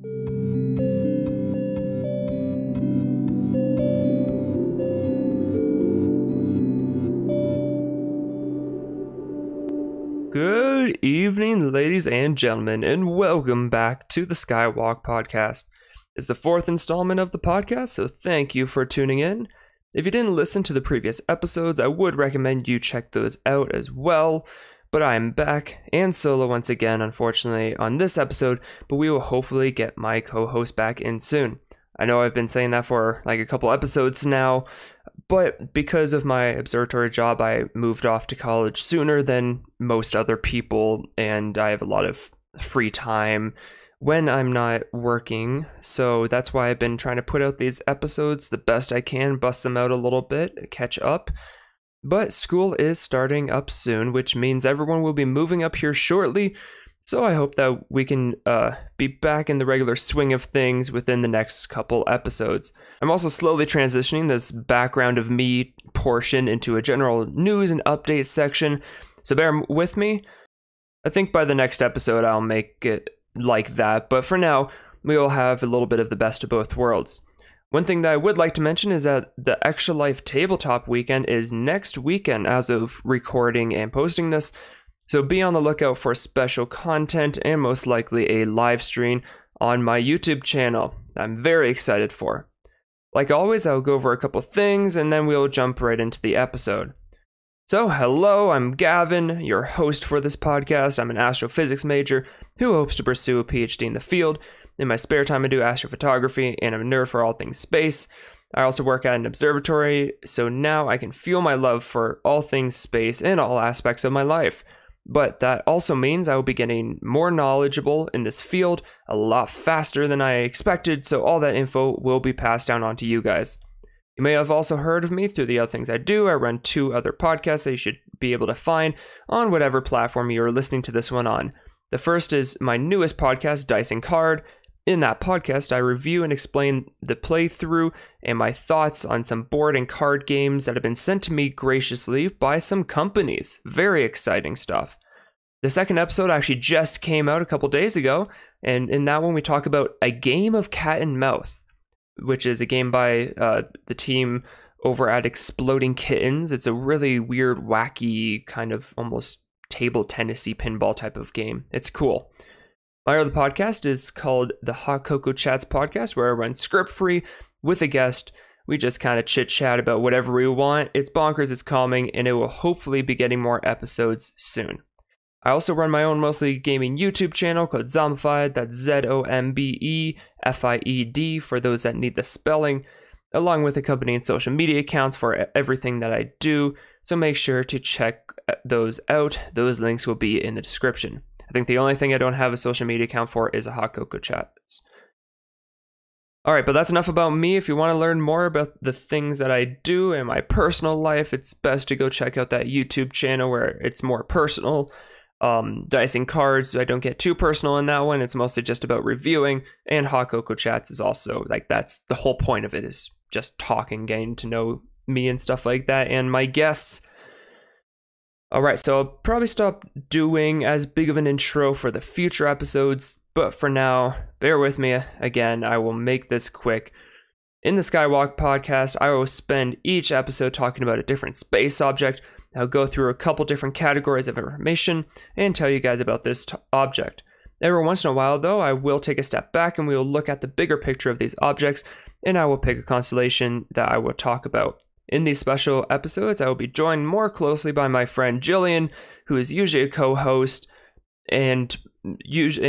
Good evening, ladies and gentlemen, and welcome back to the Skywalk Podcast. It's the fourth installment of the podcast, so thank you for tuning in. If you didn't listen to the previous episodes, I would recommend you check those out as well. But I am back and solo once again, unfortunately, on this episode, but we will hopefully get my co-host back in soon. I know I've been saying that for like a couple episodes now, but because of my observatory job, I moved off to college sooner than most other people, and I have a lot of free time when I'm not working. So that's why I've been trying to put out these episodes the best I can, bust them out a little bit, catch up. But school is starting up soon, which means everyone will be moving up here shortly. So I hope that we can be back in the regular swing of things within the next couple episodes. I'm also slowly transitioning this background of me portion into a general news and updates section, so bear with me. I think by the next episode I'll make it like that, but for now, we will have a little bit of the best of both worlds. One thing that I would like to mention is that the Extra Life Tabletop Weekend is next weekend as of recording and posting this. So be on the lookout for special content and most likely a live stream on my YouTube channel that I'm very excited for. Like always, I'll go over a couple things and then we'll jump right into the episode. So hello, I'm Gavin, your host for this podcast. I'm an astrophysics major who hopes to pursue a PhD in the field. In my spare time, I do astrophotography and I'm a nerd for all things space. I also work at an observatory, so now I can feel my love for all things space in all aspects of my life. But that also means I will be getting more knowledgeable in this field a lot faster than I expected, so all that info will be passed down onto you guys. You may have also heard of me through the other things I do. I run 2 other podcasts that you should be able to find on whatever platform you're listening to this one on. The first is my newest podcast, Dice and Card. In that podcast, I review and explain the playthrough and my thoughts on some board and card games that have been sent to me graciously by some companies. Very exciting stuff. The second episode actually just came out a couple days ago, and in that one we talk about A Game of Cat and Mouse, which is a game by the team over at Exploding Kittens. It's a really weird, wacky, kind of almost table tennis-y pinball type of game. It's cool. My other podcast is called the Hot Cocoa Chats Podcast, where I run script-free with a guest. We just kind of chit-chat about whatever we want. It's bonkers, it's calming, and it will hopefully be getting more episodes soon. I also run my own mostly gaming YouTube channel called Zombified. That's ZOMBEFIED for those that need the spelling, along with accompanying social media accounts for everything that I do. So make sure to check those out. Those links will be in the description. I think the only thing I don't have a social media account for is a Hot Cocoa Chats. Alright, but that's enough about me. If you want to learn more about the things that I do in my personal life, it's best to go check out that YouTube channel where it's more personal. Dice and Cards, I don't get too personal in that one. It's mostly just about reviewing, and Hot Cocoa Chats is also, like, that's the whole point of it, is just talking, getting to know me and stuff like that, and my guests. Alright, so I'll probably stop doing as big of an intro for the future episodes, but for now, bear with me. Again, I will make this quick. In the Skywalk Podcast, I will spend each episode talking about a different space object. I'll go through a couple different categories of information and tell you guys about this object. Every once in a while, though, I will take a step back and we will look at the bigger picture of these objects, and I will pick a constellation that I will talk about. In these special episodes, I will be joined more closely by my friend Jillian, who is usually a co-host, and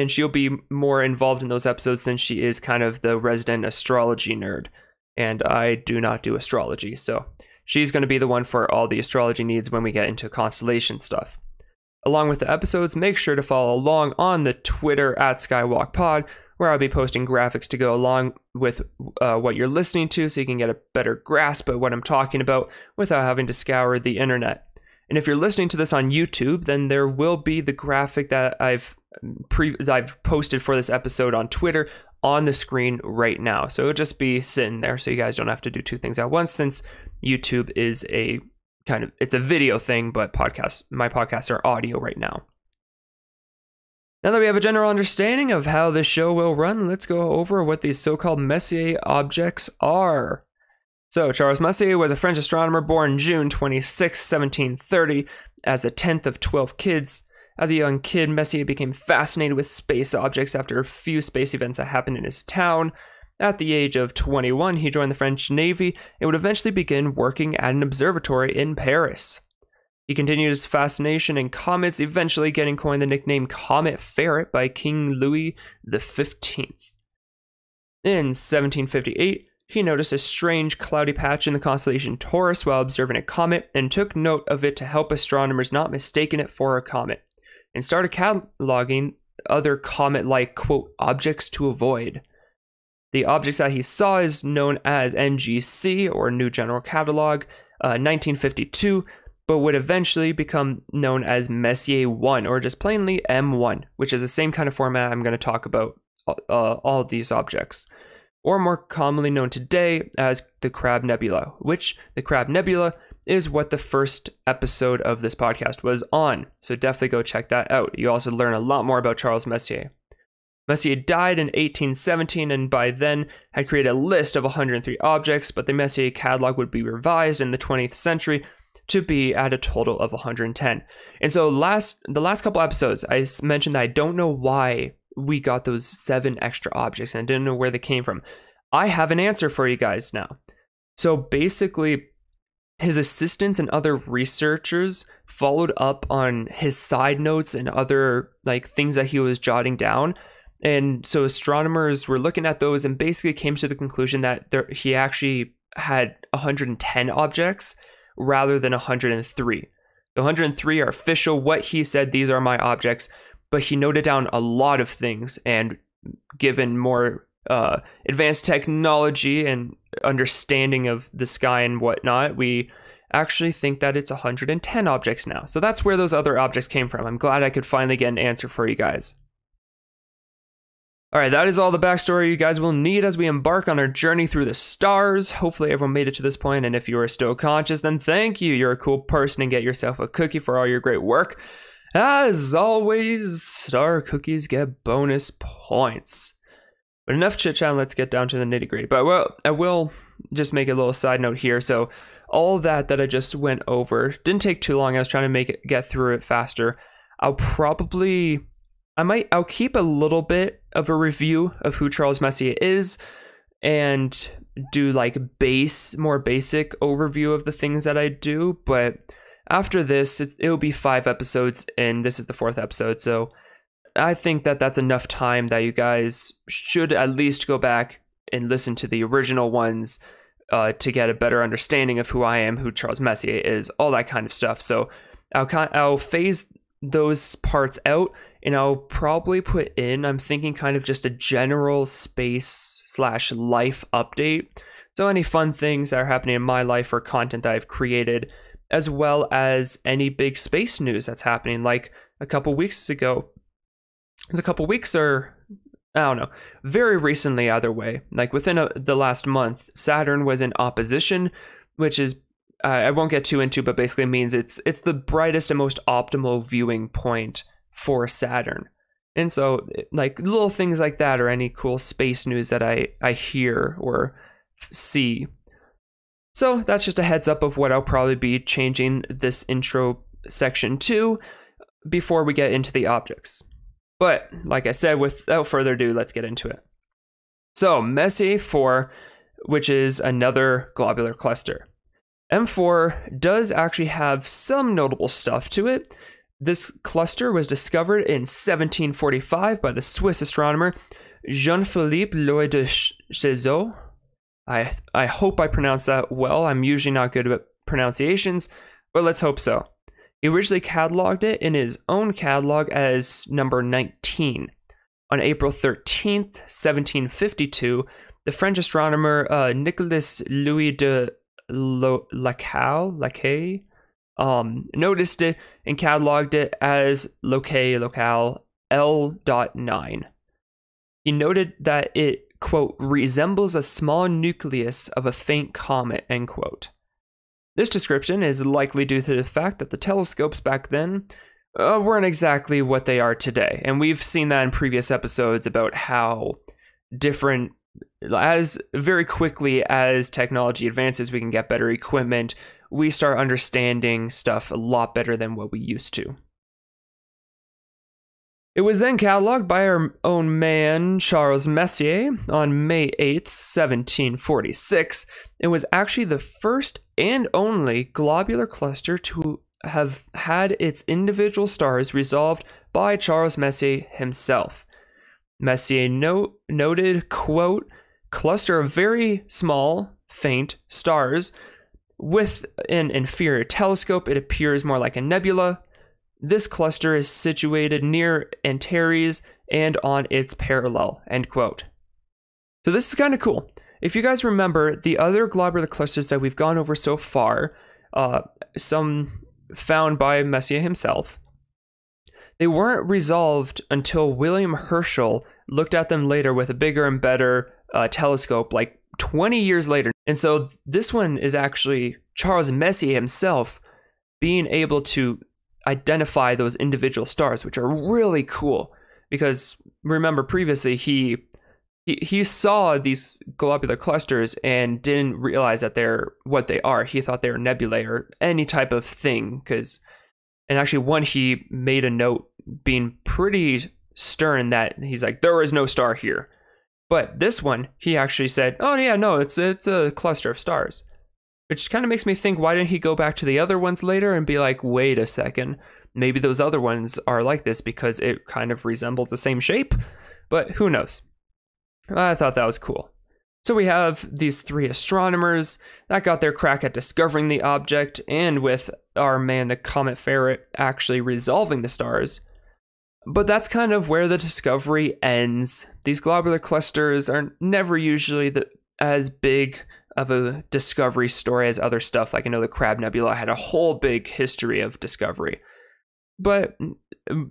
she'll be more involved in those episodes since she is kind of the resident astrology nerd, and I do not do astrology, so she's going to be the one for all the astrology needs when we get into constellation stuff. Along with the episodes, make sure to follow along on the Twitter at SkywalkPod, where I'll be posting graphics to go along with what you're listening to so you can get a better grasp of what I'm talking about without having to scour the internet. And if you're listening to this on YouTube, then there will be the graphic that I've posted for this episode on Twitter on the screen right now. So it'll just be sitting there so you guys don't have to do 2 things at once, since YouTube is it's a video thing, but my podcasts are audio right now. Now that we have a general understanding of how this show will run, let's go over what these so-called Messier objects are. So, Charles Messier was a French astronomer born June 26, 1730, as the 10th of 12 kids. As a young kid, Messier became fascinated with space objects after a few space events that happened in his town. At the age of 21, he joined the French Navy and would eventually begin working at an observatory in Paris. He continued his fascination in comets, eventually getting coined the nickname Comet Ferret by King Louis XV. In 1758, he noticed a strange cloudy patch in the constellation Taurus while observing a comet and took note of it to help astronomers not mistake it for a comet, and started cataloging other comet-like, quote, objects to avoid. The objects that he saw is known as NGC, or New General Catalog, 1952, but would eventually become known as Messier 1, or just plainly M1, which is the same kind of format I'm going to talk about all of these objects, or more commonly known today as the Crab Nebula, which the Crab Nebula is what the first episode of this podcast was on, so definitely go check that out. You also learn a lot more about Charles Messier. Messier died in 1817 and by then had created a list of 103 objects, but the Messier catalog would be revised in the 20th century to be at a total of 110. And so the last couple episodes, I mentioned that I don't know why we got those 7 extra objects and I didn't know where they came from. I have an answer for you guys now. So basically, his assistants and other researchers followed up on his side notes and other things that he was jotting down. And so astronomers were looking at those and basically came to the conclusion that he actually had 110 objects rather than 103. The 103 are official, what he said, these are my objects, but he noted down a lot of things, and given more advanced technology and understanding of the sky and whatnot, we actually think that it's 110 objects now. So that's where those other objects came from. I'm glad I could finally get an answer for you guys. Alright, that is all the backstory you guys will need as we embark on our journey through the stars. Hopefully everyone made it to this point, and if you are still conscious, then thank you. You're a cool person and get yourself a cookie for all your great work. As always, star cookies get bonus points. But enough chit-chat, let's get down to the nitty-gritty. But I will just make a little side note here. So all that I just went over didn't take too long. I was trying to get through it faster. I'll keep a little bit of a review of who Charles Messier is and do more basic overview of the things that I do. But after this, it'll be 5 episodes, and this is the 4th episode. So I think that's enough time that you guys should at least go back and listen to the original ones to get a better understanding of who I am, who Charles Messier is, all that kind of stuff. So I'll phase those parts out, and I'll probably put in, I'm thinking kind of just a general space/life update. So any fun things that are happening in my life or content that I've created, as well as any big space news that's happening. Like a couple weeks ago, or I don't know, very recently either way, within the last month, Saturn was in opposition, which is, I won't get too into, but basically means it's the brightest and most optimal viewing point for Saturn. And so little things like that, or any cool space news that I hear or see. So that's just a heads up of what I'll probably be changing this intro section to before we get into the objects. But like I said, without further ado, let's get into it. So Messier 4, which is another globular cluster. M4 does actually have some notable stuff to it. This cluster was discovered in 1745 by the Swiss astronomer Jean-Philippe Loy de Chezeaux. I hope I pronounced that well. I'm usually not good at pronunciations, but let's hope so. He originally cataloged it in his own catalog as number 19. On April 13th, 1752, the French astronomer Nicolas Louis de Lacaille noticed it and cataloged it as locale L.9. He noted that it, quote, resembles a small nucleus of a faint comet, end quote. This description is likely due to the fact that the telescopes back then weren't exactly what they are today. And we've seen that in previous episodes about how different, as very quickly as technology advances, we can get better equipment. We start understanding stuff a lot better than what we used to. It was then cataloged by our own man, Charles Messier, on May 8th, 1746. It was actually the first and only globular cluster to have had its individual stars resolved by Charles Messier himself. Messier noted, quote, cluster of very small, faint stars. With an inferior telescope, it appears more like a nebula. This cluster is situated near Antares and on its parallel, end quote. So this is kind of cool. If you guys remember, the other globular clusters that we've gone over so far, some found by Messier himself, they weren't resolved until William Herschel looked at them later with a bigger and better telescope, like 20 years later. And so this one is actually Charles Messier himself being able to identify those individual stars, which are really cool. Because remember, previously he saw these globular clusters and didn't realize that they're what they are. He thought they were nebulae or any type of thing. And actually, one, he made a note being pretty stern that he's like, there is no star here. But this one, he actually said, oh yeah, no, it's a cluster of stars. Which kind of makes me think, why didn't he go back to the other ones later and be like, wait a second, maybe those other ones are like this because it kind of resembles the same shape? But who knows? I thought that was cool. So we have these three astronomers that got their crack at discovering the object, and with our man, the Comet Ferret, actually resolving the stars. But that's kind of where the discovery ends. These globular clusters are never usually as big of a discovery story as other stuff. Like, I know the Crab Nebula had a whole big history of discovery. But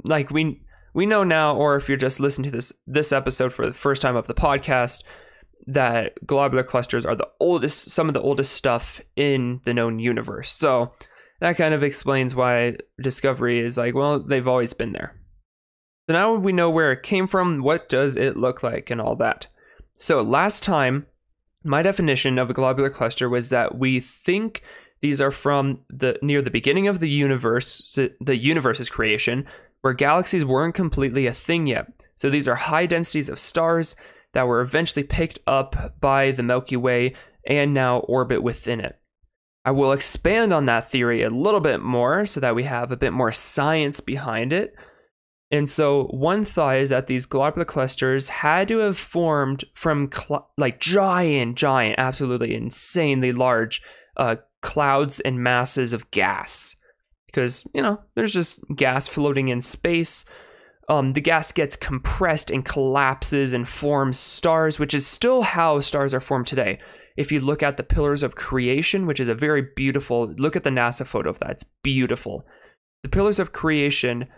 like we know now, or if you're just listening to this episode for the first time of the podcast, that globular clusters are some of the oldest stuff in the known universe. So that kind of explains why discovery is like, well, they've always been there. So now we know where it came from, what does it look like, and all that. So last time, my definition of a globular cluster was that we think these are from near the beginning of the universe's creation, where galaxies weren't completely a thing yet. So these are high densities of stars that were eventually picked up by the Milky Way and now orbit within it. I will expand on that theory a little bit more so that we have a bit more science behind it. And so one thought is that these globular clusters had to have formed from giant, absolutely insanely large clouds and masses of gas. Because, there's just gas floating in space. The gas gets compressed and collapses and forms stars, which is still how stars are formed today. If you look at the pillars of creation, which is a very beautiful, look at the NASA photo of that, it's beautiful. The pillars of creation,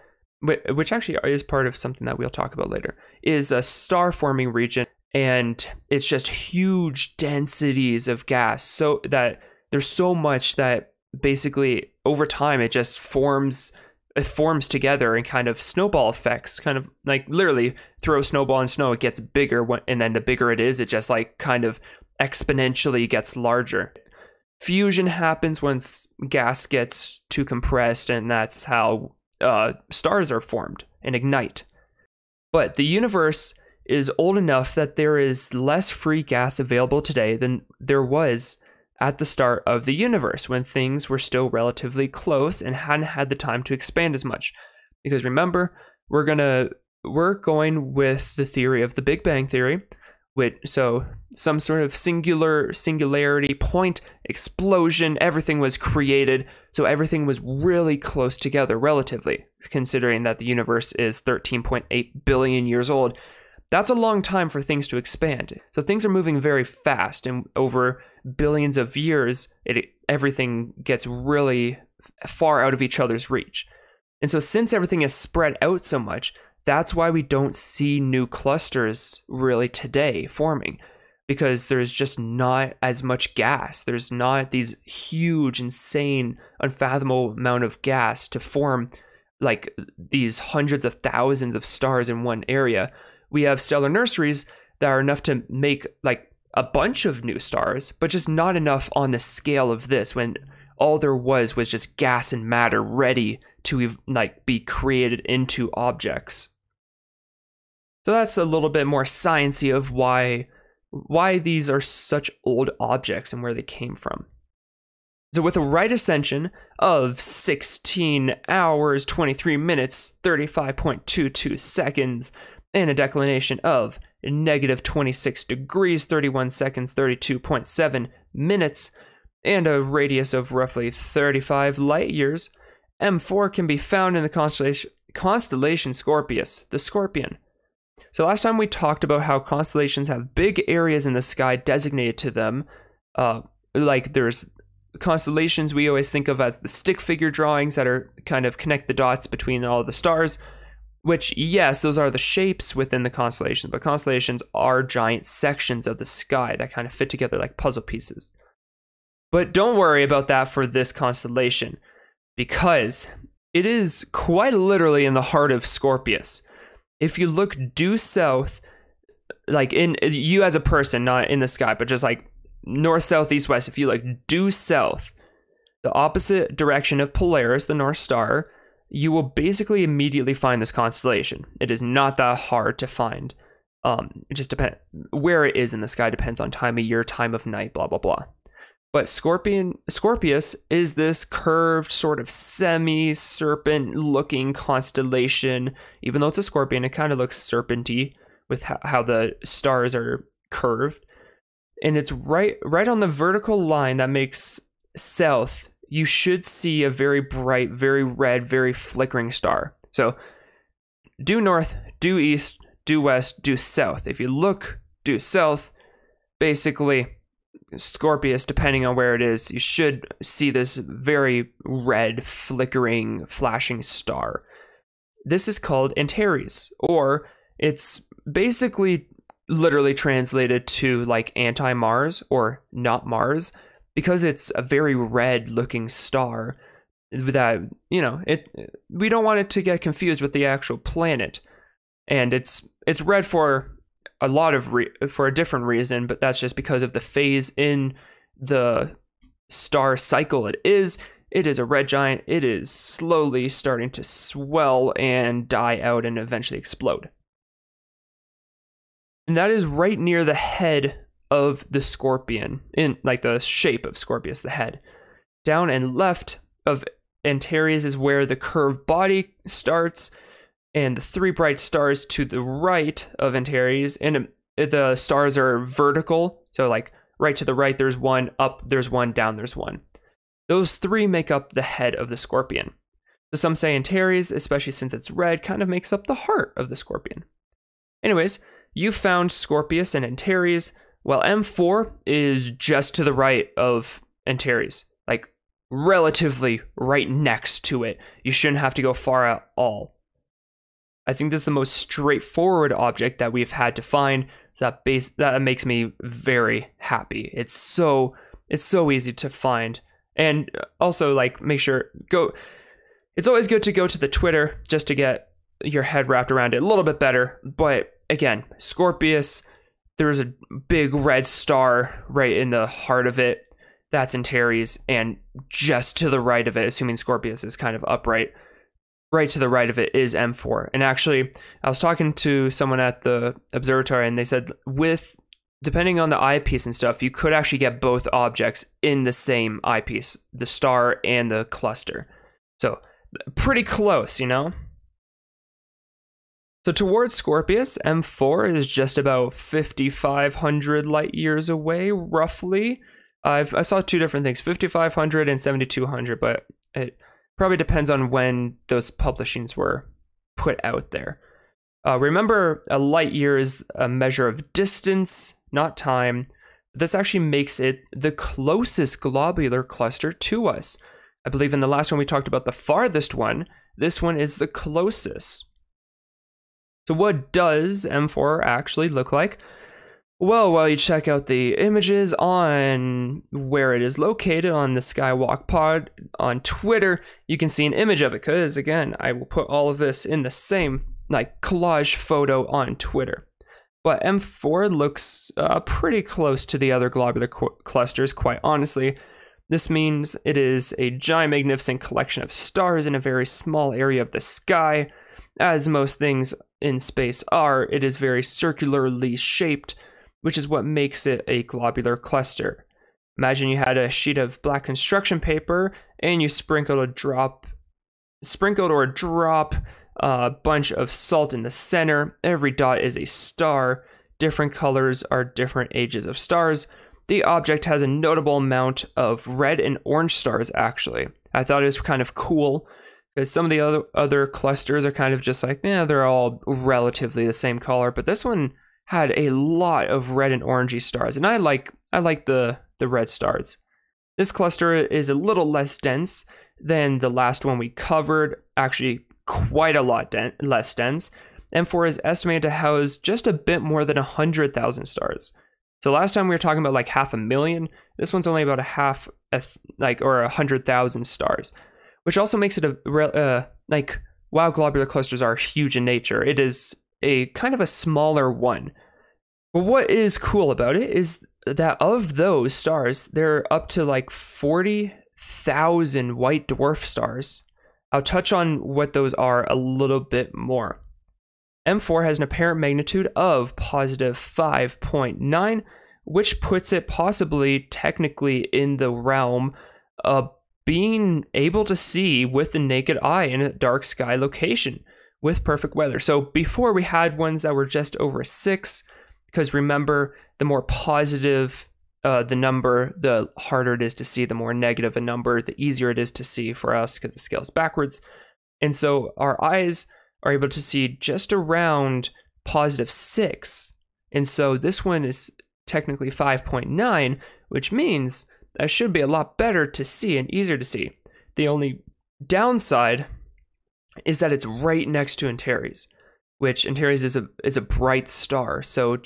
which actually is part of something that we'll talk about later, is a star forming region, and it's just huge densities of gas, so that there's so much that basically over time it just forms together in kind of snowball effects, kind of like literally throw a snowball in snow, it gets bigger, and then the bigger it is, it just like kind of exponentially gets larger. Fusion happens once gas gets too compressed, and that's how stars are formed and ignite. But the universe is old enough that there is less free gas available today than there was at the start of the universe, when things were still relatively close and hadn't had the time to expand as much. Because remember, we're going with the theory of the Big Bang Theory, so some sort of singularity point, explosion, everything was created, so everything was really close together relatively, considering that the universe is 13.8 billion years old. That's a long time for things to expand. So things are moving very fast, and over billions of years, everything gets really far out of each other's reach. And so since everything is spread out so much, that's why we don't see new clusters really today forming, because there's just not as much gas. There's not these huge, insane, unfathomable amount of gas to form like these hundreds of thousands of stars in one area. We have stellar nurseries that are enough to make like a bunch of new stars, but just not enough on the scale of this, when all there was just gas and matter ready to like be created into objects. So that's a little bit more sciencey of why these are such old objects and where they came from. So with a right ascension of 16 hours, 23 minutes, 35.22 seconds, and a declination of negative 26 degrees, 31 seconds, 32.7 minutes, and a radius of roughly 35 light years, M4 can be found in the constellation Scorpius, the Scorpion. So last time we talked about how constellations have big areas in the sky designated to them. Like there's constellations we always think of as the stick figure drawings that are kind of connect the dots between all the stars, which yes, those are the shapes within the constellations, but constellations are giant sections of the sky that kind of fit together like puzzle pieces. But don't worry about that for this constellation, because it is quite literally in the heart of Scorpius. If you look due south, like in you as a person, not in the sky, but just like north, south, east, west, if you look due south, the opposite direction of Polaris, the North Star, you will basically immediately find this constellation. It is not that hard to find. It just depends where it is in the sky, depends on time of year, time of night, blah, blah, blah. But Scorpius is this curved sort of semi-serpent looking constellation. Even though it's a scorpion, it kind of looks serpenty with how the stars are curved. And it's right on the vertical line that makes south. You should see a very bright, very red, very flickering star. So due north, due east, due west, due south. If you look due south, basically Scorpius, depending on where it is, you should see this very red, flickering, flashing star. This is called Antares, or it's basically literally translated to like anti-Mars or not Mars, because it's a very red-looking star that, you know, we don't want it to get confused with the actual planet. And it's red for a lot of for a different reason, but that's just because of the phase in the star cycle it is a red giant. It is slowly starting to swell and die out and eventually explode. And that is right near the head of the scorpion, in like the shape of Scorpius, the head. Down and left of Antares is where the curved body starts, and the three bright stars to the right of Antares, and the stars are vertical, so like right to the right there's one, up there's one, down there's one. Those three make up the head of the scorpion. So some say Antares, especially since it's red, kind of makes up the heart of the scorpion. Anyways, you found Scorpius and Antares, while M4 is just to the right of Antares, like relatively right next to it. You shouldn't have to go far at all. I think this is the most straightforward object that we've had to find. So that makes me very happy. It's so easy to find. And also, like, make sure it's always good to go to the Twitter just to get your head wrapped around it a little bit better. But again, Scorpius, there's a big red star right in the heart of it. That's Antares, and just to the right of it, assuming Scorpius is kind of upright, right to the right of it is M4. And actually, I was talking to someone at the observatory, and they said depending on the eyepiece and stuff, you could actually get both objects in the same eyepiece, the star and the cluster. So pretty close, you know? So towards Scorpius, M4 is just about 5,500 light years away, roughly. I saw two different things, 5,500 and 7,200, but it probably depends on when those publishings were put out there. Remember, a light year is a measure of distance, not time. This actually makes it the closest globular cluster to us. I believe in the last one we talked about the farthest one. This one is the closest. So what does M4 actually look like? Well, while you check out the images on where it is located on the Skywalk Pod on Twitter, you can see an image of it, because again, I will put all of this in the same like collage photo on Twitter. But M4 looks pretty close to the other globular clusters, quite honestly. This means it is a giant, magnificent collection of stars in a very small area of the sky. As most things in space are, it is very circularly shaped, which is what makes it a globular cluster. Imagine you had a sheet of black construction paper and you sprinkled or drop a bunch of salt in the center. Every dot is a star. Different colors are different ages of stars. The object has a notable amount of red and orange stars, actually. I thought it was kind of cool because some of the other clusters are kind of just like, they're all relatively the same color, but this one had a lot of red and orangey stars, and I like the red stars. This cluster is a little less dense than the last one we covered, actually quite a lot less dense. M4 is estimated to house just a bit more than 100,000 stars. So last time we were talking about like 500,000. This one's only about 100,000 stars, which also makes it while globular clusters are huge in nature, it is a kind of a smaller one. But what is cool about it is that of those stars, they're up to like 40,000 white dwarf stars. I'll touch on what those are a little bit more. M4 has an apparent magnitude of positive 5.9, which puts it possibly technically in the realm of being able to see with the naked eye in a dark sky location with perfect weather. So before we had ones that were just over 6, because remember, the more positive the number, the harder it is to see. The more negative a number, the easier it is to see for us because it scales backwards. And so our eyes are able to see just around positive 6. And so this one is technically 5.9, which means that should be a lot better to see and easier to see. The only downside is that it's right next to Antares, which Antares is a bright star. So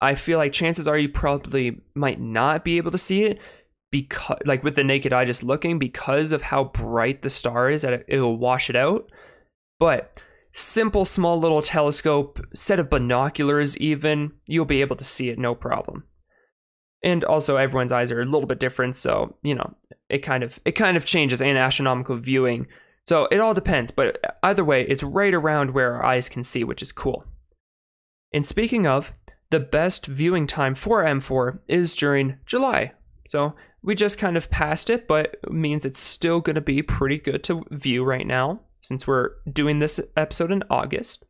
I feel like chances are you probably might not be able to see it because, like with the naked eye just looking, because of how bright the star is, that it will wash it out. But simple, small little telescope, set of binoculars even, you'll be able to see it no problem. And also everyone's eyes are a little bit different, so, you know, it kind of changes in astronomical viewing. So it all depends, but either way, it's right around where our eyes can see, which is cool. And speaking of, the best viewing time for M4 is during July. So we just kind of passed it, but it means it's still going to be pretty good to view right now, since we're doing this episode in August.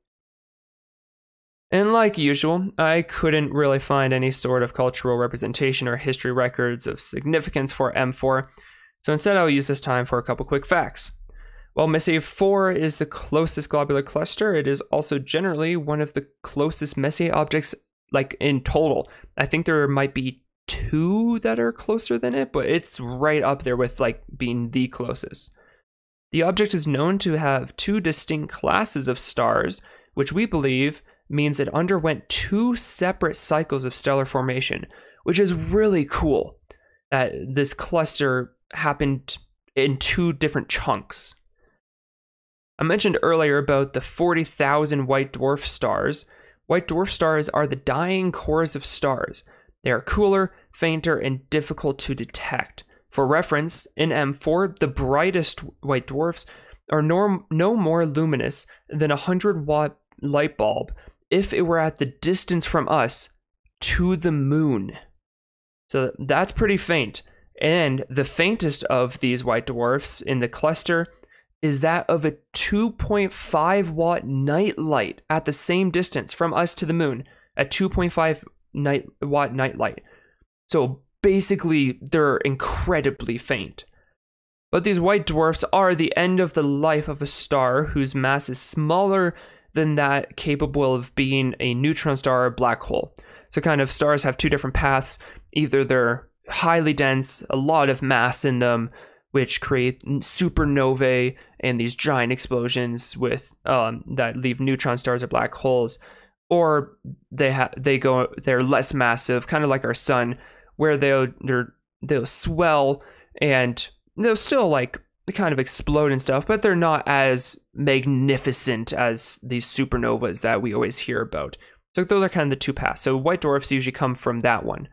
And like usual, I couldn't really find any sort of cultural representation or history records of significance for M4, so instead I'll use this time for a couple quick facts. While Messier 4 is the closest globular cluster, it is also generally one of the closest Messier objects, like in total. I think there might be 2 that are closer than it, but it's right up there with like being the closest. The object is known to have 2 distinct classes of stars, which we believe means it underwent 2 separate cycles of stellar formation, which is really cool that this cluster happened in 2 different chunks. I mentioned earlier about the 40,000 white dwarf stars. White dwarf stars are the dying cores of stars. They are cooler, fainter, and difficult to detect. For reference, in M4, the brightest white dwarfs are no more luminous than a 100-watt light bulb if it were at the distance from us to the moon. So that's pretty faint. And the faintest of these white dwarfs in the cluster is that of a 2.5 watt night light at the same distance from us to the moon, a 2.5 watt night light. So basically, they're incredibly faint. But these white dwarfs are the end of the life of a star whose mass is smaller than that capable of being a neutron star or black hole. So kind of stars have 2 different paths. Either they're highly dense, a lot of mass in them, which create supernovae and these giant explosions with that leave neutron stars or black holes, or they're less massive, kind of like our sun, where they'll swell and they'll still like kind of explode and stuff, but they're not as magnificent as these supernovas that we always hear about. So those are kind of the two paths. So white dwarfs usually come from that one.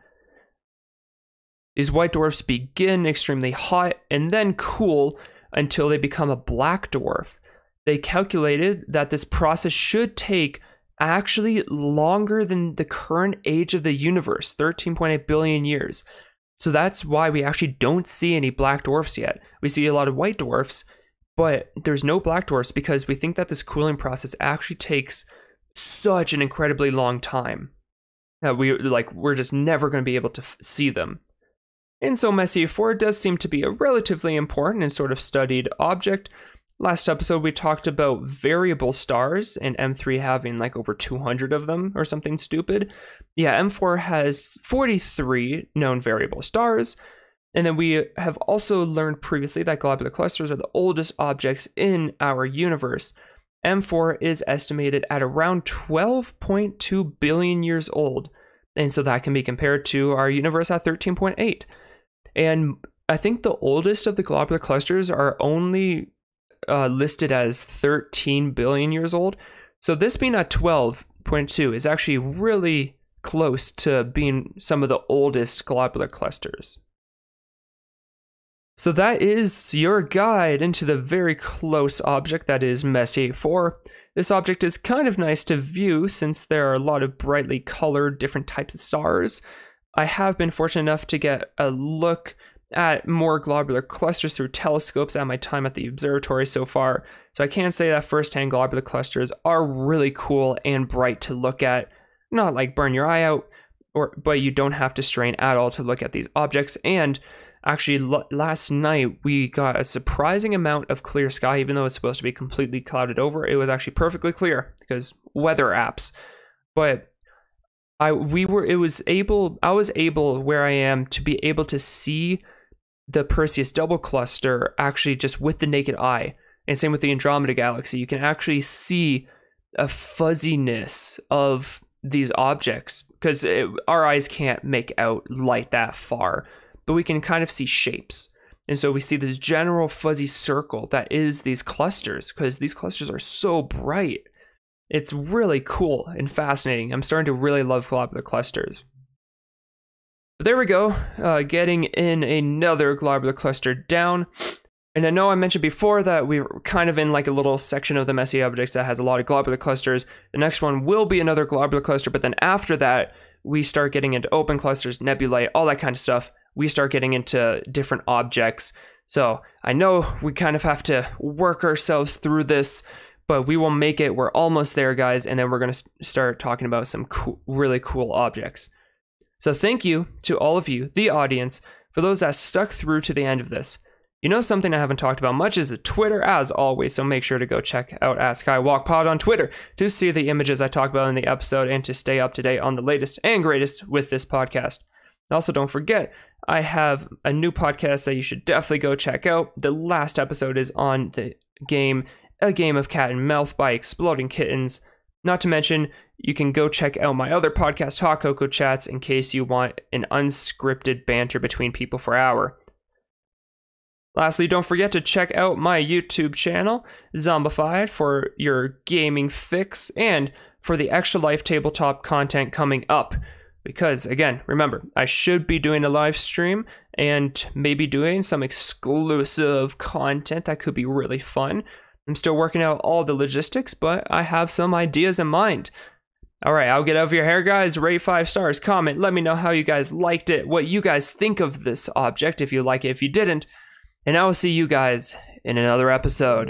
These white dwarfs begin extremely hot and then cool until they become a black dwarf. They calculated that this process should take actually longer than the current age of the universe, 13.8 billion years. So that's why we actually don't see any black dwarfs yet. We see a lot of white dwarfs, but there's no black dwarfs because we think that this cooling process actually takes such an incredibly long time that we're just never going to be able to see them. And so Messier 4 does seem to be a relatively important and sort of studied object. Last episode we talked about variable stars and M3 having like over 200 of them or something stupid. Yeah, M4 has 43 known variable stars. And then we have also learned previously that globular clusters are the oldest objects in our universe. M4 is estimated at around 12.2 billion years old. And so that can be compared to our universe at 13.8. And I think the oldest of the globular clusters are only listed as 13 billion years old. So this being at 12.2 is actually really close to being some of the oldest globular clusters. So that is your guide into the very close object that is Messier 4. This object is kind of nice to view since there are a lot of brightly colored different types of stars. I have been fortunate enough to get a look at more globular clusters through telescopes at my time at the observatory so far. So I can say that first-hand globular clusters are really cool and bright to look at. Not like burn your eye out, but you don't have to strain at all to look at these objects. And actually, last night we got a surprising amount of clear sky, even though it's supposed to be completely clouded over. It was actually perfectly clear because weather apps. But I was able where I am to be able to see the Perseus double cluster actually just with the naked eye. And same with the Andromeda galaxy. You can actually see a fuzziness of these objects because our eyes can't make out light that far, but we can kind of see shapes. And so we see this general fuzzy circle that is these clusters because these clusters are so bright. It's really cool and fascinating. I'm starting to really love globular clusters. But there we go, getting in another globular cluster down. And I know I mentioned before that we were kind of in like a little section of the Messier objects that has a lot of globular clusters. The next one will be another globular cluster, but then after that, we start getting into open clusters, nebulae, all that kind of stuff. We start getting into different objects. So I know we kind of have to work ourselves through this, but we will make it. We're almost there, guys, and then we're going to start talking about some really cool objects. So thank you to all of you, the audience, for those that stuck through to the end of this. You know, something I haven't talked about much is the Twitter, as always, so make sure to go check out @SkywalkPod on Twitter to see the images I talk about in the episode and to stay up to date on the latest and greatest with this podcast. Also, don't forget, I have a new podcast that you should definitely go check out. The last episode is on the game, A Game of Cat and Mouse by Exploding Kittens. Not to mention, you can go check out my other podcast, Hot Cocoa Chats, in case you want an unscripted banter between people for an hour. Lastly, don't forget to check out my YouTube channel, Zombified, for your gaming fix and for the Extra Life tabletop content coming up. Because, again, remember, I should be doing a live stream and maybe doing some exclusive content that could be really fun. I'm still working out all the logistics, but I have some ideas in mind. All right, I'll get over your hair, guys. Rate 5 stars, comment, let me know how you guys liked it, what you guys think of this object, if you like it, if you didn't. And I will see you guys in another episode.